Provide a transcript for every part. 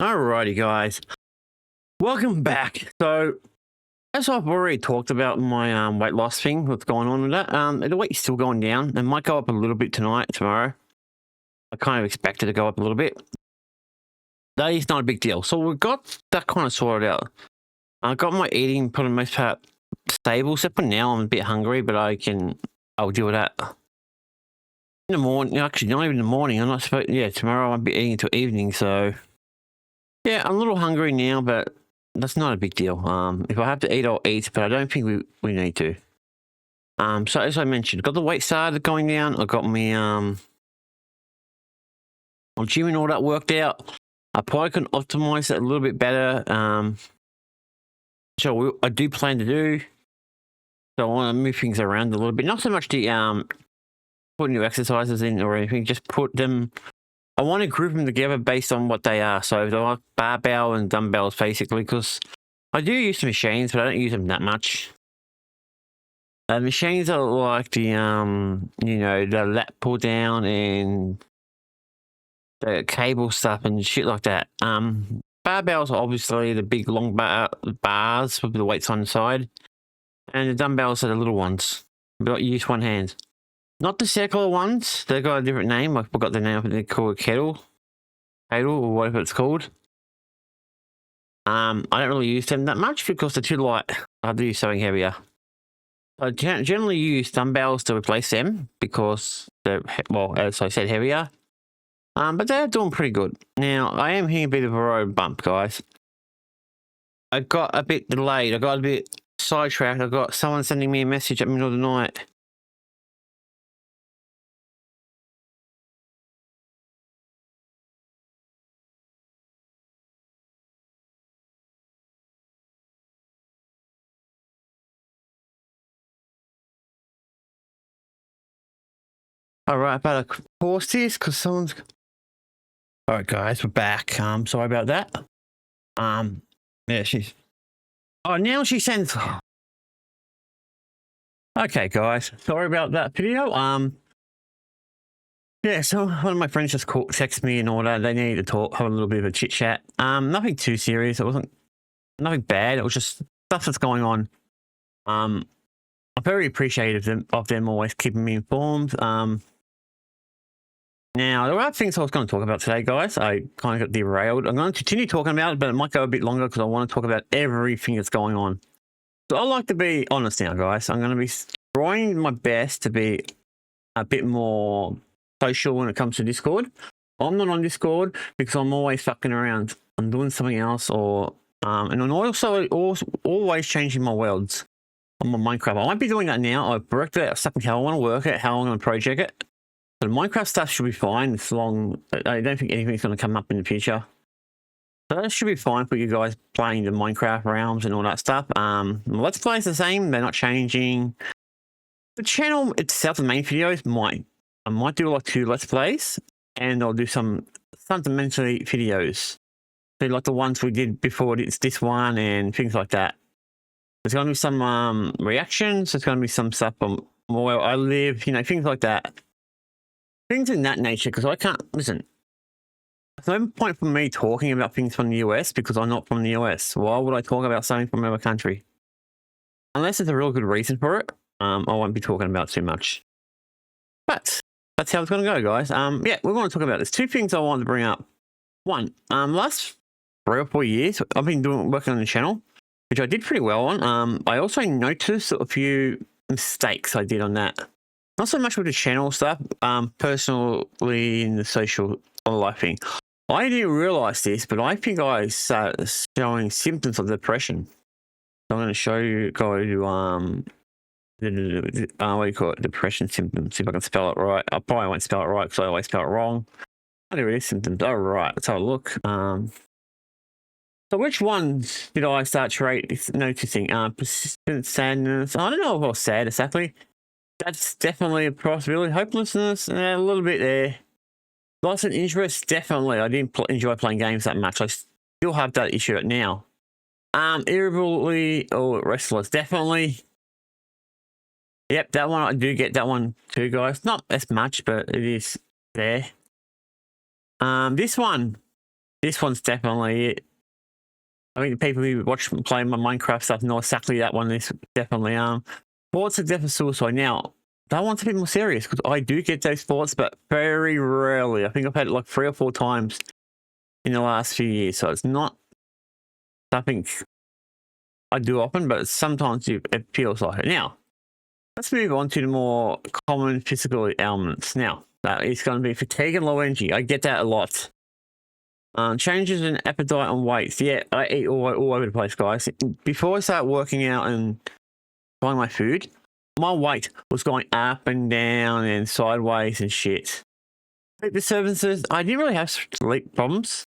Alrighty, guys. Welcome back. So, as I've already talked about my weight loss thing, what's going on with that, the weight's still going down. It might go up a little bit tonight, tomorrow. I kind of expect it to go up a little bit. That is not a big deal. So we've got that kind of sorted out. I got my eating, for the most part, stable. Except for now, I'm a bit hungry, but I'll deal with that. In the morning, actually, not even in the morning. I'm not supposed. Yeah, tomorrow I'll be eating until evening. So, yeah, I'm a little hungry now, but that's not a big deal. If I have to eat, I'll eat, but I don't think we need to. So as I mentioned, got the weight started going down. I got me my gym and all that worked out. I probably can optimize it a little bit better. So I do plan to do. So I want to move things around a little bit. Not so much the put new exercises in or anything. Just put them. I want to group them together based on what they are. So they're like barbell and dumbbells, basically, because I do use the machines, but I don't use them that much. Machines are like the the lat pull down and the cable stuff and shit like that. Barbells are obviously the big long bars with the weights on the side, and the dumbbells are the little ones. But you use one hand. Not the circular ones. They've got a different name. I forgot the name. I think they're called kettle or whatever it's called. I don't really use them that much because they're too light. I do use something heavier. I generally use dumbbells to replace them because they're, well, as I said, heavier. But they're doing pretty good. Now, I am hitting a bit of a road bump, guys. I got a bit delayed. I got a bit sidetracked. I got someone sending me a message at the middle of the night. All right, I better pause this because someone's. All right, guys, we're back. Sorry about that. Yeah, she's. Oh, now she sends. Okay, guys, sorry about that video. Yeah, so one of my friends just texted me and all that. They needed to talk, have a little bit of a chit chat. Nothing too serious. It wasn't nothing bad. It was just stuff that's going on. I'm very appreciative of them always keeping me informed. Now, there are things I was going to talk about today, guys. I kind of got derailed. I'm going to continue talking about it, but it might go a bit longer because I want to talk about everything that's going on. So I like to be honest now, guys. I'm going to be trying my best to be a bit more social when it comes to Discord. I'm not on Discord because I'm always fucking around. I'm doing something else, or and I'm also always changing my worlds on my Minecraft. I might be doing that now. I've worked it out exactly how I want to work it, how I'm going to project it. The Minecraft stuff should be fine as long. I don't think anything's going to come up in the future. So that should be fine for you guys playing the Minecraft realms and all that stuff. Let's Play's the same. They're not changing. The channel itself, the main videos, I might do like 2 Let's Plays, and I'll do some fundamentally videos. So like the ones we did before this one and things like that. There's going to be some reactions. There's going to be some stuff on where I live, things like that. Things in that nature, because I can't, listen, there's no point for me talking about things from the US because I'm not from the US. Why would I talk about something from another country? Unless there's a real good reason for it, I won't be talking about too much. But that's how it's going to go, guys. Yeah, we're going to talk about this. 2 things I wanted to bring up. One, last 3 or 4 years, I've been working on the channel, which I did pretty well on. I also noticed a few mistakes I did on that. Not so much with the channel stuff, personally in the social life thing. I didn't realize this, but I think I started showing symptoms of depression. So I'm going to show you, go to, what do you call it? Depression symptoms. See if I can spell it right. I probably won't spell it right because I always spell it wrong. Oh, there it is, symptoms. All right, let's have a look. So which ones did I start noticing? Persistent sadness. I don't know if I was sad exactly. That's definitely a possibility. Hopelessness, a little bit there. Loss of interest, definitely. I didn't enjoy playing games that much. I still have that issue now. Irritability or restless, definitely. Yep, that one, I do get that one too, guys. Not as much, but it is there. This one, This one's definitely it. I think the people who watch play my Minecraft stuff know exactly that one is definitely thoughts of death and suicide. Now, that one's a bit more serious because I do get those thoughts, but very rarely. I think I've had it like 3 or 4 times in the last few years, so it's not something I do often, but sometimes it feels like it. Now, let's move on to the more common physical ailments. Now, that is going to be fatigue and low energy. I get that a lot. Changes in appetite and weight. Yeah, I eat all over the place, guys. Before I start working out and buying my food, my weight was going up and down and sideways and shit. Sleep disturbances. I didn't really have sleep problems.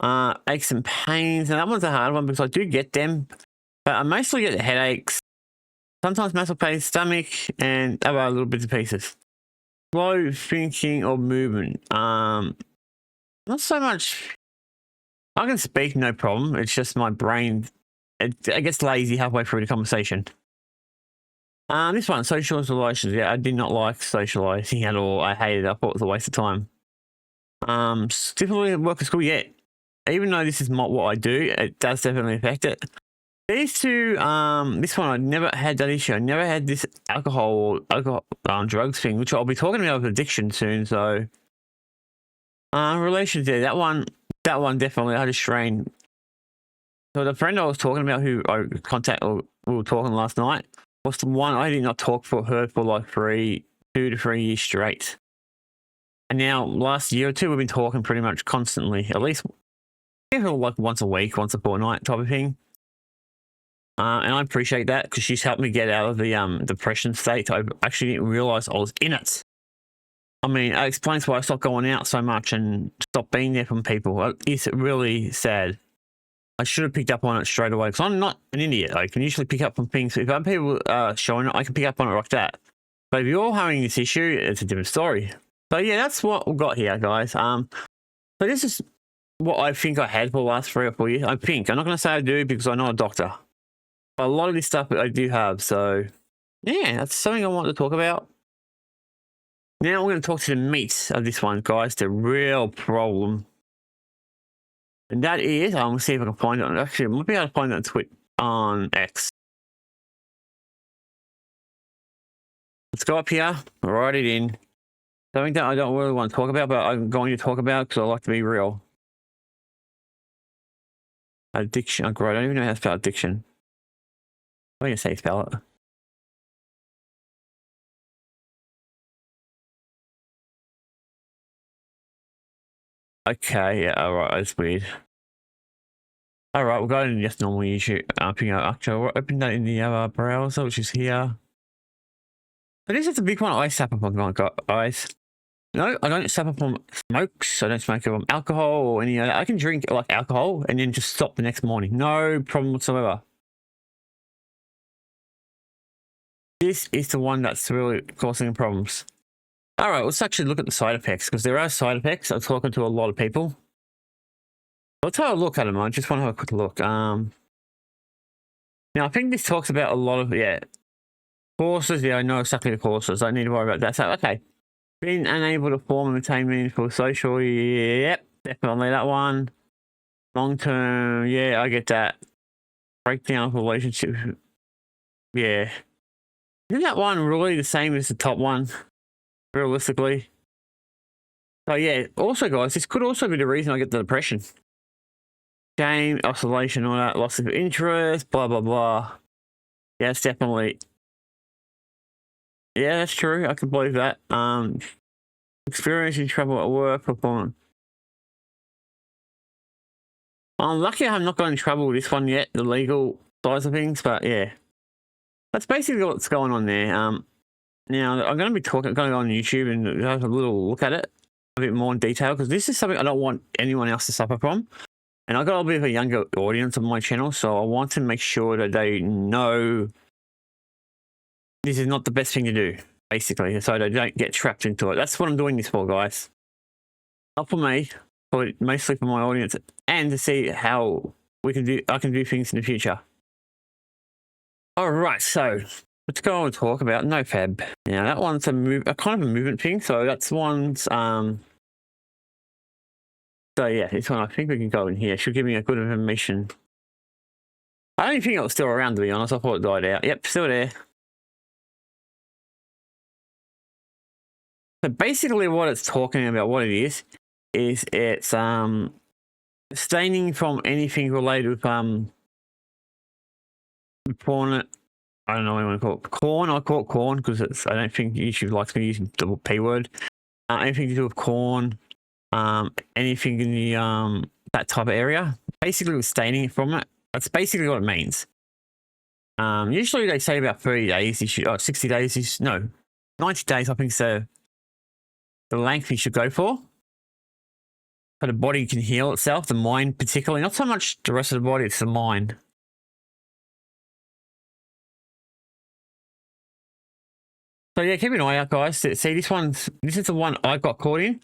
Aches and pains, and that one's a hard one because I do get them, but I mostly get headaches, sometimes muscle pain, stomach, and other little bits and pieces. Slow thinking or movement. Not so much. I can speak, no problem. It's just my brain, it gets lazy halfway through the conversation. This one, social relations. Yeah, I did not like socializing at all. I hated it. I thought it was a waste of time. Difficulty at work at school. Yeah, even though this is not what I do, it does definitely affect it. These two, this one, I never had that issue. I never had this alcohol drugs thing, which I'll be talking about with addiction soon. So, relations. Yeah, that one definitely had a strain. So the friend I was talking about, who I we were talking last night, was the one I did not talk for her for like 2 to 3 years straight. And now, last year or two, we've been talking pretty much constantly, at least like once a week, once a fortnight type of thing. And I appreciate that because she's helped me get out of the depression state. I actually didn't realize I was in it. I mean, it explains why I stopped going out so much and stopped being there from people. It's really sad. I should have picked up on it straight away because I'm not an idiot. I can usually pick up on things. If other people are showing it, I can pick up on it like that. But if you're having this issue, it's a different story. So yeah, that's what we've got here, guys. So this is what I think I had for the last 3 or 4 years. I think. I'm not going to say I do because I'm not a doctor. But a lot of this stuff I do have. So yeah, that's something I want to talk about. Now we're going to talk to the meat of this one, guys. The real problem. And that is, I'm going to see if I can find it. Actually, I might be able to find it on X. Let's go up here, write it in. Something that I don't really want to talk about, but I'm going to talk about because I like to be real. Addiction. Oh, great. I don't even know how to spell addiction. I'm going to say spell it. Okay, yeah, alright, that's weird. Alright, we'll go to just normal YouTube. Actually, I'll open that in the other browser, which is here. But this is a big one I suffer from, guys. No, I don't suffer from smokes. I don't smoke from alcohol or any of that. I can drink like alcohol and then just stop the next morning. No problem whatsoever. This is the one that's really causing problems. All right, let's actually look at the side effects because there are side effects. I'm talking to a lot of people. Let's have a look at them. I just want to have a quick look. Now, I think this talks about a lot of, courses. Yeah, I know exactly the courses. I don't need to worry about that. So, okay. Being unable to form and maintain meaningful social. Yep, definitely that one. Long term. Yeah, I get that. Breakdown of relationships. Yeah. Isn't that one really the same as the top one? Realistically. So yeah, also guys, this could also be the reason I get the depression. Shame, isolation, all that, loss of interest, blah, blah, blah. Yeah, it's definitely. Yeah, that's true. I can believe that. Experiencing trouble at work, performance. I'm lucky I'm not going in trouble with this one yet, the legal size of things, but yeah. That's basically what's going on there. Now, I'm going to be going to go on YouTube and have a little look at it a bit more in detail because this is something I don't want anyone else to suffer from. And I've got a bit of a younger audience on my channel, so I want to make sure that they know this is not the best thing to do, basically, so they don't get trapped into it. That's what I'm doing this for, guys. Not for me, but mostly for my audience and to see how I can do things in the future. All right, so let's go and talk about NoFab. Now that one's a kind of a movement thing. So that's one's so So yeah, this one I think we can go in here. Should give me a good information. I don't think it was still around, to be honest. I thought it died out. Yep, still there. So basically what it's talking about, what it is it's staining from anything related with corn. I don't know what you want to call it. Corn, I call it corn because it's, I don't think you should like to be using the P word. Anything to do with corn, anything in the that type of area. Basically with staining from it. That's basically what it means. Usually they say about 30 days you should, 60 days is, no, 90 days I think so. The length you should go for. So the body can heal itself, the mind particularly, not so much the rest of the body, it's the mind. So yeah, keep an eye out, guys. See, this is the one I got caught in.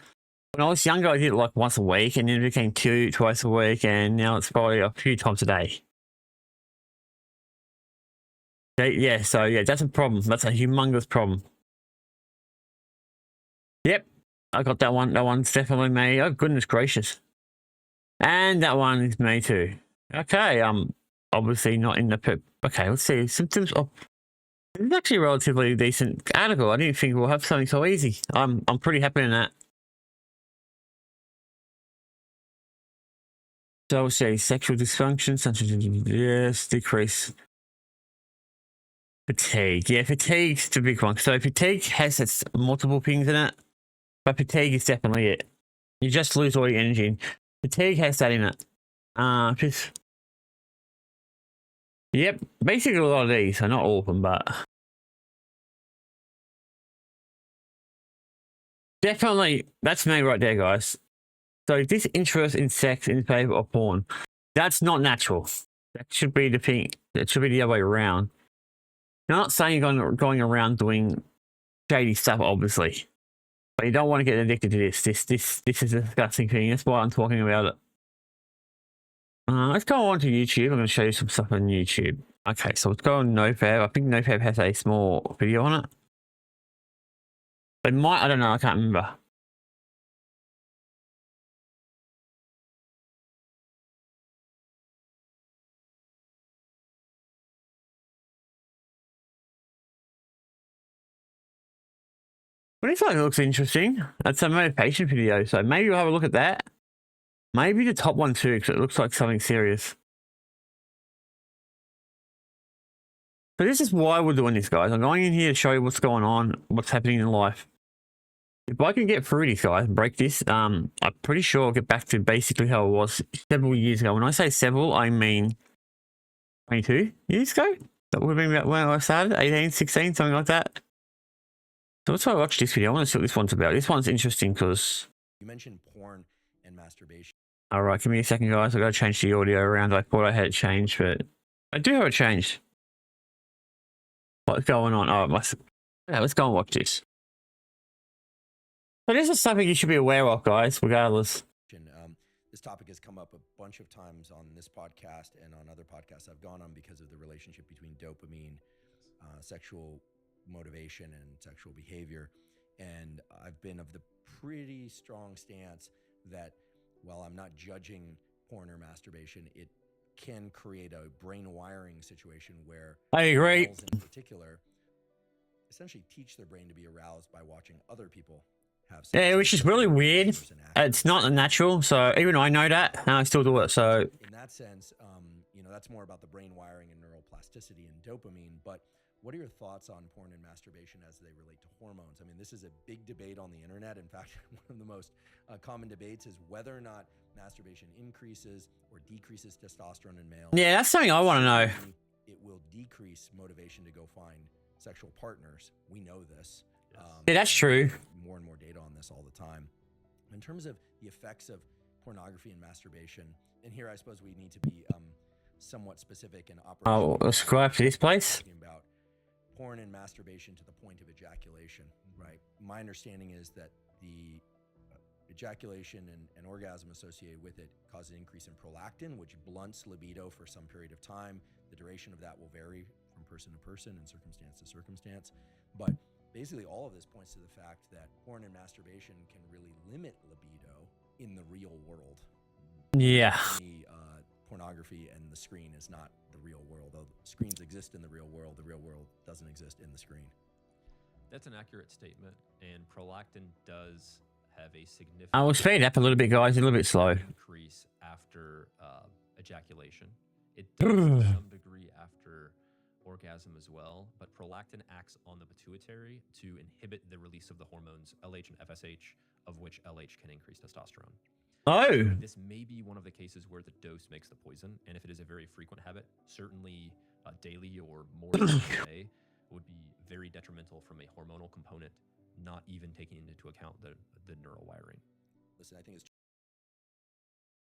When I was younger, I did it like once a week, and then it became twice a week, and now it's probably a few times a day. Yeah, so yeah, that's a problem. That's a humongous problem. Yep, I got that one. That one's definitely me. Oh, goodness gracious. And that one is me too. Okay, obviously not in the okay, let's see. Symptoms of, it's actually a relatively decent article. I didn't think we'll have something so easy. I'm pretty happy in that. So we'll say sexual dysfunction, such as yes, decrease. Fatigue. Yeah, fatigue's the big one. So fatigue has its multiple things in it, but fatigue is definitely it. You just lose all your energy. Fatigue has that in it. Yep, basically a lot of these. So not all of them, but definitely that's me right there, guys. So this interest in sex in favor of porn, that's not natural. That should be the thing. It should be the other way around. I'm not saying you're going around doing shady stuff, obviously, but you don't want to get addicted to this. This is a disgusting thing. That's why I'm talking about it. Let's go on to YouTube. I'm going to show you some stuff on YouTube. Okay, so let's go on NoFab. I think NoFab has a small video on it. It might, I don't know, I can't remember. But this one looks interesting. That's a motivation video, so maybe we'll have a look at that. Maybe the top one too, because it looks like something serious. So this is why we're doing this, guys. I'm going in here to show you what's going on, what's happening in life. If I can get through this, guys, and break this, I'm pretty sure I'll get back to basically how it was several years ago. When I say several, I mean 22 years ago. That would have been about when I started, 18, 16, something like that. So let's watch this video. I want to see what this one's about. This one's interesting because you mentioned porn and masturbation. All right, give me a second, guys. I got to change the audio around. I thought I had it changed, but I do have it changed. What's going on? Oh, it must. Yeah, let's go and watch this. So this is something you should be aware of, guys, regardless. This topic has come up a bunch of times on this podcast and on other podcasts I've gone on because of the relationship between dopamine, sexual motivation, and sexual behavior. And I've been of the pretty strong stance that while I'm not judging porn or masturbation, it can create a brain wiring situation where I agree. males in particular essentially teach their brain to be aroused by watching other people have sex. Yeah, which is really weird. It's not natural, so even I know that, and I still do it. So in that sense, you know, that's more about the brain wiring and neuroplasticity and dopamine. But what are your thoughts on porn and masturbation as they relate to hormones? I mean, this is a big debate on the internet. In fact, one of the most common debates is whether or not masturbation increases or decreases testosterone in males. yeah, that's something I want to know. It will decrease motivation to go find sexual partners. We know this. Yeah, that's true. More and more data on this all the time. In terms of the effects of pornography and masturbation, and here I suppose we need to be somewhat specific and operational. Oh, let's go after this place. About porn and masturbation to the point of ejaculation, right? My understanding is that the ejaculation and orgasm associated with it causes an increase in prolactin, which blunts libido for some period of time. The duration of that will vary from person to person and circumstance to circumstance. But basically all of this points to the fact that porn and masturbation can really limit libido in the real world. Yeah. To me, pornography and the screen is not the real world. Though screens exist in the real world doesn't exist in the screen. That's an accurate statement, and prolactin does have a significant... I will speed up a little bit, guys. A little bit slow. ...increase after ejaculation. It does to some degree after orgasm as well, but prolactin acts on the pituitary to inhibit the release of the hormones LH and FSH, of which LH can increase testosterone. Oh. This may be one of the cases where the dose makes the poison, and if it is a very frequent habit, certainly daily or more than a day would be very detrimental from a hormonal component, not even taking into account the neural wiring. Listen, I think it's...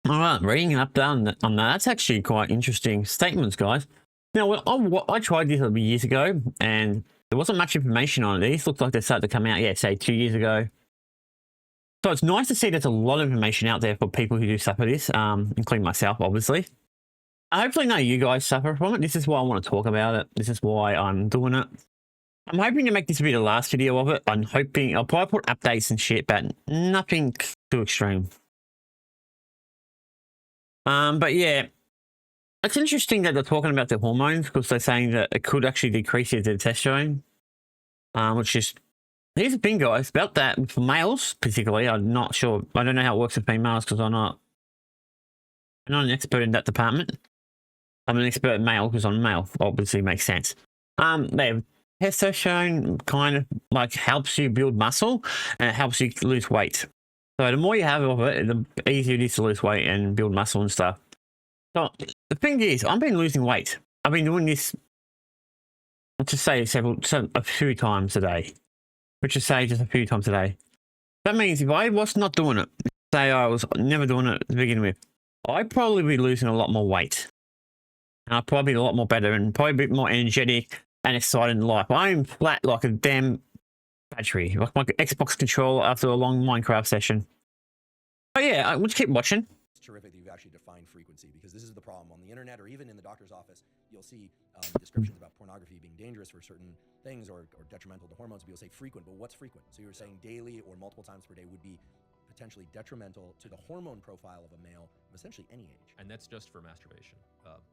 All right, reading up on that. That's actually quite interesting statements, guys. Now, I tried this years ago, and there wasn't much information on it. These look like they started to come out, yeah, say 2 years ago. So it's nice to see there's a lot of information out there for people who do suffer this, including myself, obviously. Hopefully none of you guys suffer from it. This is why I want to talk about it. This is why I'm doing it. I'm hoping to make this be the last video of it. I'm hoping I'll probably put updates and shit, but nothing too extreme. But yeah, it's interesting that they're talking about the hormones because they're saying that it could actually decrease your testosterone, which is... Here's the thing, guys, about that for males, particularly. I'm not sure. I don't know how it works with females because I'm not an expert in that department. I'm an expert male because I'm male. Obviously, makes sense. Testosterone kind of like helps you build muscle and it helps you lose weight. So the more you have of it, the easier it is to lose weight and build muscle and stuff. So the thing is, I've been losing weight. I've been doing this, let's just say a few times a day. Which is say just a few times a day. That means if I was not doing it, say I was never doing it to begin with, I'd probably be losing a lot more weight. And I'd probably be a lot more better and probably a bit more energetic and excited in life. I'm flat like a damn battery, like my Xbox controller after a long Minecraft session. But yeah, we'll just keep watching. It's terrific that you've actually defined frequency, because this is the problem. On the internet or even in the doctor's office, you'll see descriptions about pornography being dangerous for certain things or detrimental to hormones. People say frequent, but what's frequent? So you're saying daily or multiple times per day would be potentially detrimental to the hormone profile of a male of essentially any age. And that's just for masturbation.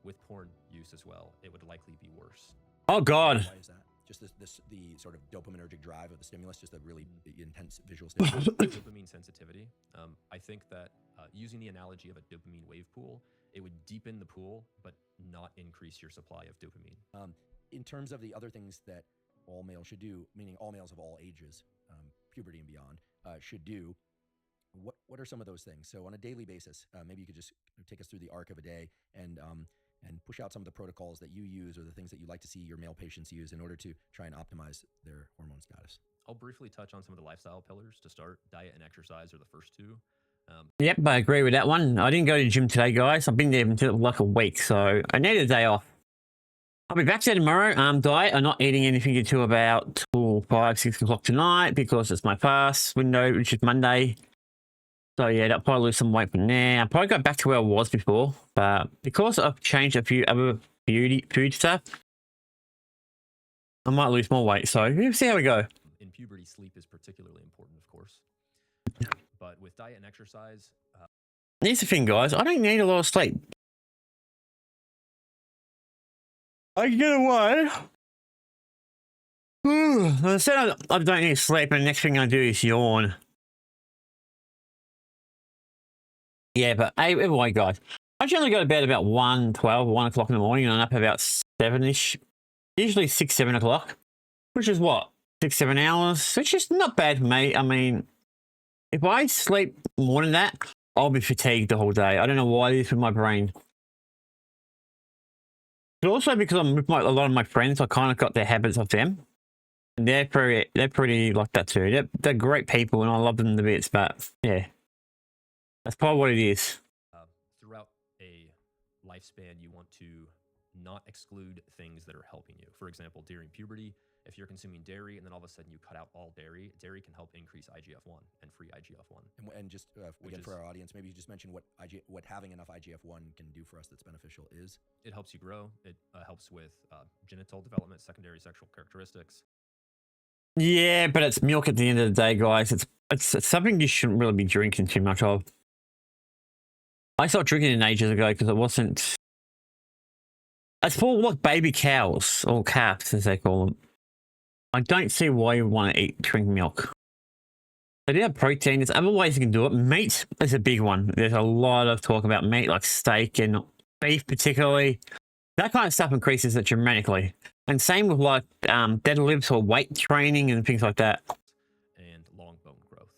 With porn use as well, it would likely be worse. Oh, God. Why is that? Just the sort of dopaminergic drive of the stimulus, just a really intense visual stimulus. Dopamine sensitivity. I think that using the analogy of a dopamine wave pool, it would deepen the pool, but not increase your supply of dopamine. In terms of the other things that all males should do, meaning all males of all ages, puberty and beyond, should do, what are some of those things? So on a daily basis, maybe you could just take us through the arc of a day and push out some of the protocols that you use or the things that you like to see your male patients use in order to try and optimize their hormone status. I'll briefly touch on some of the lifestyle pillars to start. Diet and exercise are the first two. Yep, I agree with that one. I didn't go to the gym today, guys. I've been there until like a week, so I need a day off. I'll be back there tomorrow. Diet, I'm not eating anything until about 5, 6 o'clock tonight because it's my fast window, which is Monday. So yeah, that'll probably lose some weight from there. I'll probably go back to where I was before, but because I've changed a few other food stuff, I might lose more weight. So we'll see how we go. In puberty, sleep is particularly important, of course. But with diet and exercise... Here's the thing, guys. I don't need a lot of sleep. I can get away. I said I don't need sleep, and the next thing I do is yawn. Yeah, but either way, guys. I generally go to bed about 1 o'clock in the morning, and I'm up about 7-ish. Usually 6, 7 o'clock. Which is what? 6, 7 hours? Which is not bad for me. I mean, if I sleep more than that, I'll be fatigued the whole day. I don't know why it is with my brain. But also because I'm with a lot of my friends, I kind of got their habits of them. And they're pretty like that too. They're great people, and I love them to bits, but yeah. That's probably what it is. Throughout a lifespan, you want to not exclude things that are helping you. For example, during puberty, if you're consuming dairy and then all of a sudden you cut out all dairy, dairy can help increase IGF-1 and free IGF-1. And just again, for our audience, maybe you just mention what having enough IGF-1 can do for us that's beneficial is? It helps you grow. It helps with genital development, secondary sexual characteristics. Yeah, but it's milk at the end of the day, guys. It's something you shouldn't really be drinking too much of. I stopped drinking it ages ago because it wasn't. It's for like baby cows or calves, as they call them. I don't see why you want to drink milk. They do have protein. There's other ways you can do it. Meat is a big one. There's a lot of talk about meat, like steak and beef, particularly. That kind of stuff increases it dramatically. And same with like deadlifts or weight training and things like that. And long bone growth,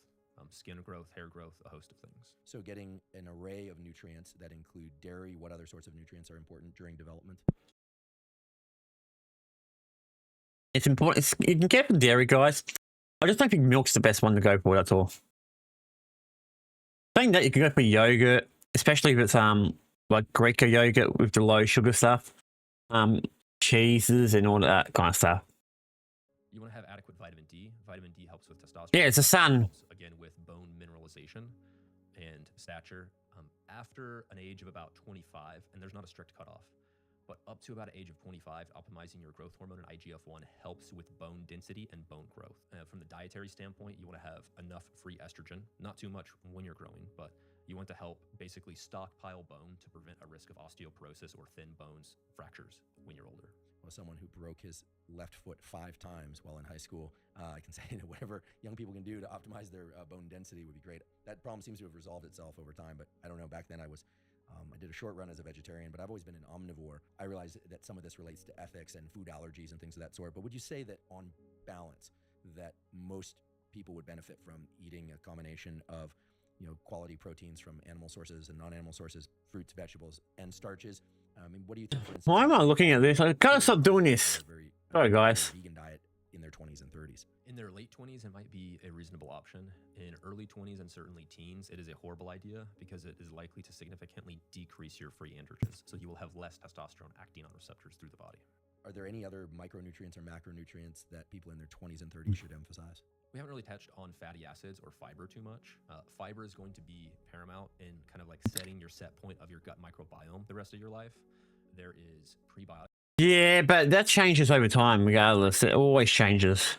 skin growth, hair growth, a host of things. So getting an array of nutrients that include dairy, what other sorts of nutrients are important during development? It's important. You can get from dairy, guys. I just don't think milk's the best one to go for, that's all. Saying that, you can go for yogurt, especially if it's like Greek yogurt with the low sugar stuff. Cheeses and all that kind of stuff. You want to have adequate vitamin D. Vitamin D helps with testosterone. Yeah, it's the sun. Again, with bone mineralization and stature. After an age of about 25, and there's not a strict cutoff, but up to about an age of 25, optimizing your growth hormone and IGF-1 helps with bone density and bone growth. From the dietary standpoint, you want to have enough free estrogen, not too much when you're growing, but you want to help basically stockpile bone to prevent a risk of osteoporosis or thin bones fractures when you're older. Well, someone who broke his left foot 5 times while in high school, I can say that whatever young people can do to optimize their bone density would be great. That problem seems to have resolved itself over time, but I don't know. Back then I did a short run as a vegetarian, but I've always been an omnivore. I realize that some of this relates to ethics and food allergies and things of that sort, but would you say that on balance that most people would benefit from eating a combination of quality proteins from animal sources and non-animal sources, fruits, vegetables, and starches? I mean, what do you think, for instance? Why am I looking at this? I gotta stop doing this. Sorry, guys. Vegan diet in their 20s and 30s. In their late 20s, it might be a reasonable option. In early 20s and certainly teens, it is a horrible idea because it is likely to significantly decrease your free androgens. So you will have less testosterone acting on receptors through the body. Are there any other micronutrients or macronutrients that people in their 20s and 30s should emphasize? We haven't really touched on fatty acids or fiber too much. Fiber is going to be paramount in kind of like setting your set point of your gut microbiome the rest of your life. There is prebiotics. Yeah, but that changes over time regardless. It always changes.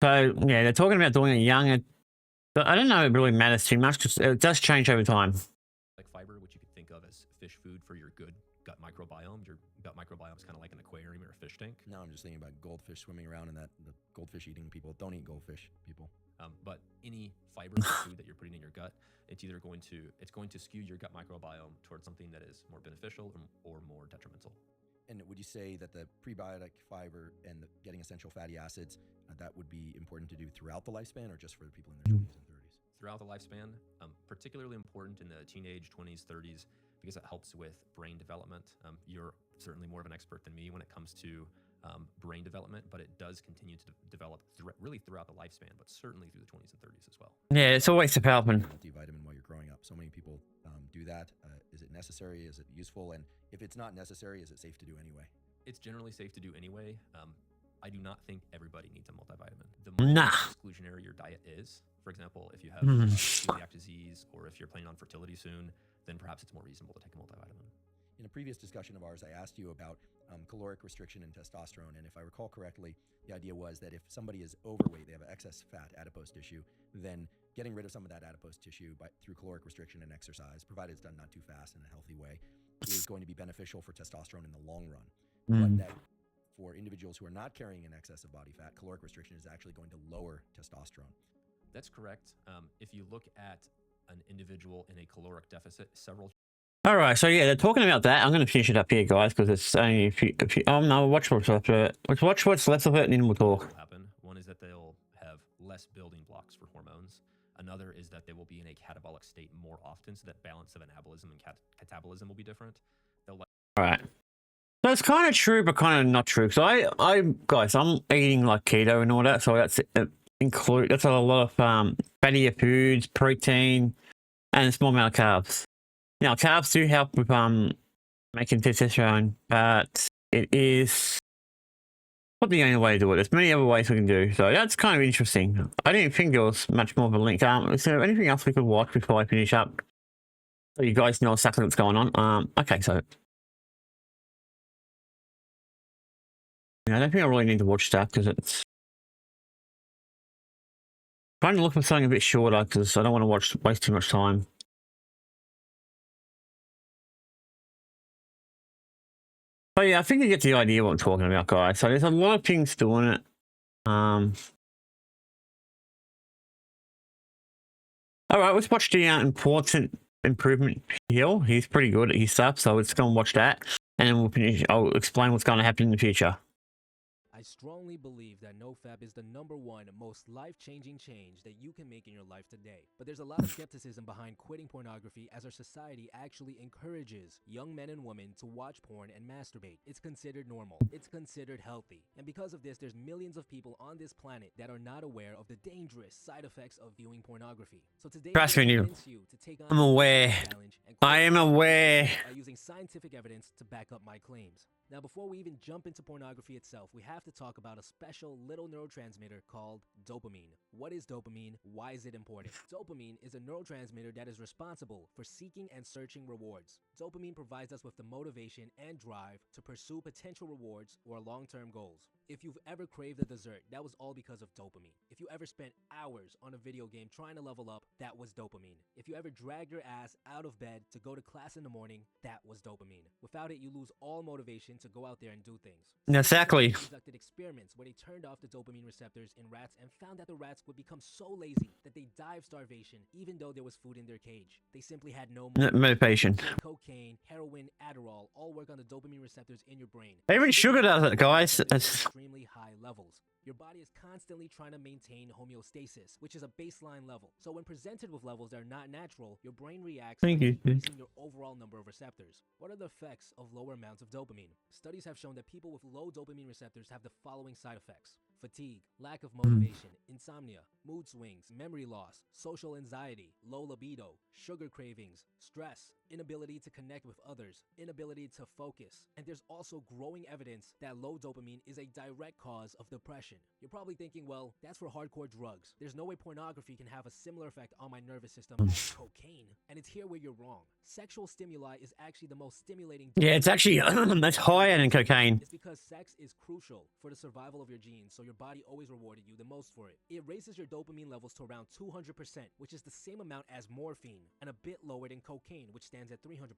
So, yeah, they're talking about doing it younger. But I don't know if it really matters too much because it does change over time. Like fiber, which you could think of as fish food for your good gut microbiome. Your gut microbiome is kind of like an aquarium or a fish tank. Now I'm just thinking about goldfish swimming around and the goldfish eating people. Don't eat goldfish, people. But any fiber food that you're putting in your gut, it's either going to skew your gut microbiome towards something that is more beneficial or more detrimental. And would you say that the prebiotic fiber and getting essential fatty acids, that would be important to do throughout the lifespan or just for the people in their 20s and 30s? Throughout the lifespan, particularly important in the teenage, 20s, 30s, because it helps with brain development. You're certainly more of an expert than me when it comes to brain development, but it does continue to develop really throughout the lifespan, but certainly through the 20s and 30s as well. Yeah, it's always developing. Multivitamin while you're growing up. So many people do that. Is it necessary? Is it useful? And if it's not necessary, is it safe to do anyway? It's generally safe to do anyway. I do not think everybody needs a multivitamin. The more exclusionary your diet is, for example, if you have celiac disease or if you're planning on fertility soon, then perhaps it's more reasonable to take a multivitamin. In a previous discussion of ours, I asked you about caloric restriction and testosterone. And if I recall correctly, the idea was that if somebody is overweight, they have excess fat, adipose tissue, then getting rid of some of that adipose tissue through caloric restriction and exercise, provided it's done not too fast in a healthy way, is going to be beneficial for testosterone in the long run. But that for individuals who are not carrying an excess of body fat, caloric restriction is actually going to lower testosterone. That's correct. If you look at an individual in a caloric deficit, All right, so yeah, they're talking about that. I'm going to finish it up here, guys, because it's only a few. Oh no, watch what's left of it. Let's watch what's left of it, and then we'll talk. Happen. One is that they'll have less building blocks for hormones. Another is that they will be in a catabolic state more often, so that balance of anabolism and catabolism will be different. All right. That's kind of true, but kind of not true. So guys, I'm eating like keto and all that, so that's that's a lot of fattier foods, protein, and a small amount of carbs. Now, carbs do help with making testosterone, but it is not the only way to do it. There's many other ways we can do. So that's kind of interesting. I didn't think there was much more of a link. Is there anything else we could watch before I finish up? So you guys know exactly what's going on. Okay, so I don't think I really need to watch that because it's trying to look for something a bit shorter because I don't want to waste too much time. But yeah, I think you get the idea what I'm talking about, guys. So there's a lot of things doing it. All right, let's watch the important improvement hill. He's pretty good at his stuff, so let's go and watch that, and then we'll finish. I'll explain what's going to happen in the future. I strongly believe that NoFap is the #1 most life-changing change that you can make in your life today. But there's a lot of skepticism behind quitting pornography, as our society actually encourages young men and women to watch porn and masturbate. It's considered normal. It's considered healthy. And because of this, there's millions of people on this planet that are not aware of the dangerous side effects of viewing pornography. So today, Trust me, I'm you. gonna convince you to take on I'm the aware. challenge and I am aware. by using scientific evidence to back up my claims. Now, before we even jump into pornography itself, we have to talk about a special little neurotransmitter called dopamine. What is dopamine? Why is it important? Dopamine is a neurotransmitter that is responsible for seeking and searching rewards. Dopamine provides us with the motivation and drive to pursue potential rewards or long-term goals. If you've ever craved a dessert, that was all because of dopamine. If you ever spent hours on a video game trying to level up, that was dopamine. If you ever dragged your ass out of bed to go to class in the morning, that was dopamine. Without it, you lose all motivation to go out there and do things. Exactly. They conducted experiments where they turned off the dopamine receptors in rats and found that the rats would become so lazy that they die of starvation even though there was food in their cage. They simply had no Motivation. Cocaine, heroin, Adderall all work on the dopamine receptors in your brain. Even sugar does it, guys. At It's extremely high levels. Your body is constantly trying to maintain homeostasis, which is a baseline level. So when presented with levels that are not natural, your brain reacts by Thank you. decreasing your overall number of receptors. What are the effects of lower amounts of dopamine? Studies have shown that people with low dopamine receptors have the following side effects: fatigue, lack of motivation, insomnia, mood swings, memory loss, social anxiety, low libido, sugar cravings, stress, inability to connect with others, inability to focus. And there's also growing evidence that low dopamine is a direct cause of depression. You're probably thinking, well, that's for hardcore drugs. There's no way pornography can have a similar effect on my nervous system as cocaine. And it's here where you're wrong. Sexual stimuli is actually the most stimulating. yeah, it's actually that's higher than cocaine. It's because sex is crucial for the survival of your genes, so your body always rewarded you the most for it. It raises your dopamine levels to around 200%, which is the same amount as morphine, and a bit lower than cocaine, which stands at 300%.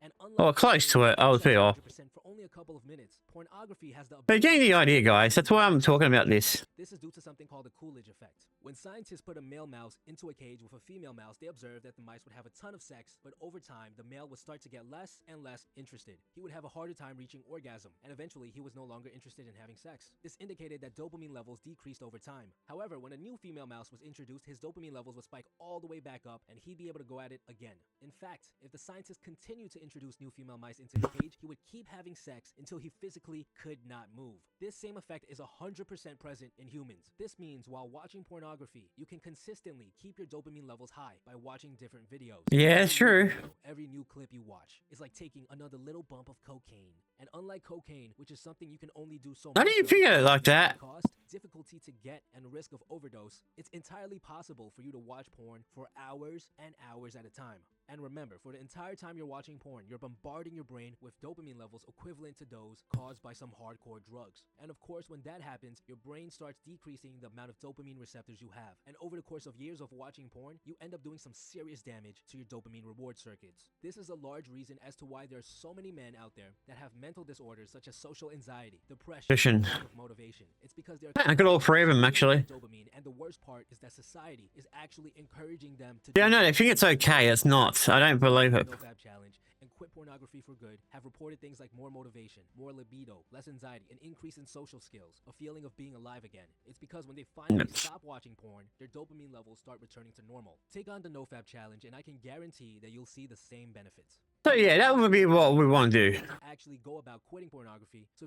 And unlike Oh, close to it. I was pretty off. 100% for only a couple of minutes, pornography has the But you're getting the idea, guys. That's why I'm talking about this. This is due to something called the Coolidge effect. When scientists put a male mouse into a cage with a female mouse, they observed that the mice would have a ton of sex, but over time, the male would start to get less and less interested. He would have a harder time reaching orgasm, and eventually he was no longer interested in having sex. This indicated that dopamine levels decreased over time. However, when a new female mouse was introduced, his dopamine levels would spike all the way back up, and he'd be able to go at it again. In fact, if the scientists continued to introduce new female mice into the cage, he would keep having sex until he physically could not move. This same effect is 100% present in humans. This means while watching pornography, you can consistently keep your dopamine levels high by watching different videos. Yeah, it's true. Every new clip you watch is like taking another little bump of cocaine. And unlike cocaine, which is something you can only do so How much do you of, figure it like that? cost, difficulty to get, and risk of overdose, it's entirely possible for you to watch porn for hours and hours at a time. And remember, for the entire time you're watching porn, you're bombarding your brain with dopamine levels equivalent to those caused by some hardcore drugs. And of course, when that happens, your brain starts decreasing the amount of dopamine receptors you have. And over the course of years of watching porn, you end up doing some serious damage to your dopamine reward circuits. This is a large reason as to why there are so many men out there that have mental disorders such as social anxiety, depression, and lack of motivation. It's because they're I got all three of them, actually. dopamine, and the worst part is that society is actually encouraging them to Yeah, no, they think it's okay. It's not. I don't believe it. NoFap challenge and quit pornography for good have reported things like more motivation, more libido, less anxiety, an increase in social skills, a feeling of being alive again. It's because when they finally stop watching porn, their dopamine levels start returning to normal. Take on the NoFap challenge and I can guarantee that you'll see the same benefits. So yeah, that would be what we want to do. Actually go about quitting pornography. So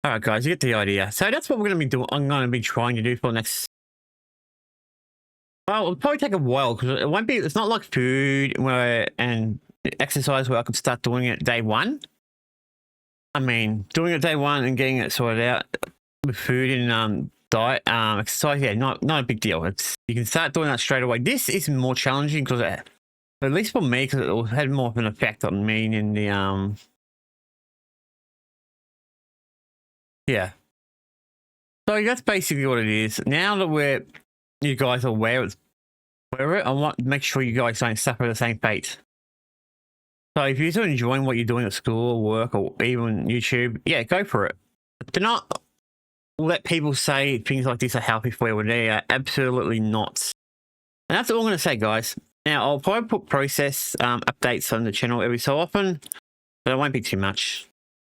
All right, guys, you get the idea. So that's what we're going to be doing. I'm going to be trying to do for the next. Well, it'll probably take a while because it won't be. It's not like food and exercise where I could start doing it day one. I mean, doing it day one and getting it sorted out with food and diet, exercise. Yeah, not a big deal. You can start doing that straight away. This is more challenging because at least for me, because it will have more of an effect on me in the yeah. So that's basically what it is. Now that you guys are aware of it, I want to make sure you guys don't suffer the same fate. So if you're enjoying what you're doing at school or work or even YouTube, yeah, go for it. Do not let people say things like this are healthy for you when they are absolutely not. And that's all I'm going to say, guys. Now, I'll probably put process updates on the channel every so often, but it won't be too much.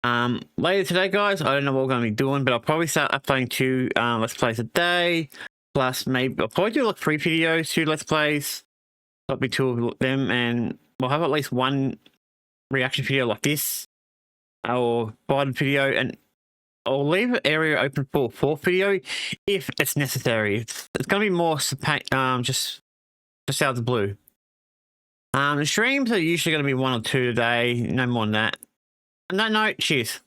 Later today, guys, I don't know what we're going to be doing, but I'll probably start uploading 2 Let's Plays a day, plus maybe I'll probably do like 3 videos, 2 Let's Plays. That'll be 2 of them, and we'll have at least 1 reaction video like this, or guided video, and I'll leave an area open for a 4th video if it's necessary. It's going to be more just out of the blue. The streams are usually going to be 1 or 2 a day, no more than that. On that note, cheers.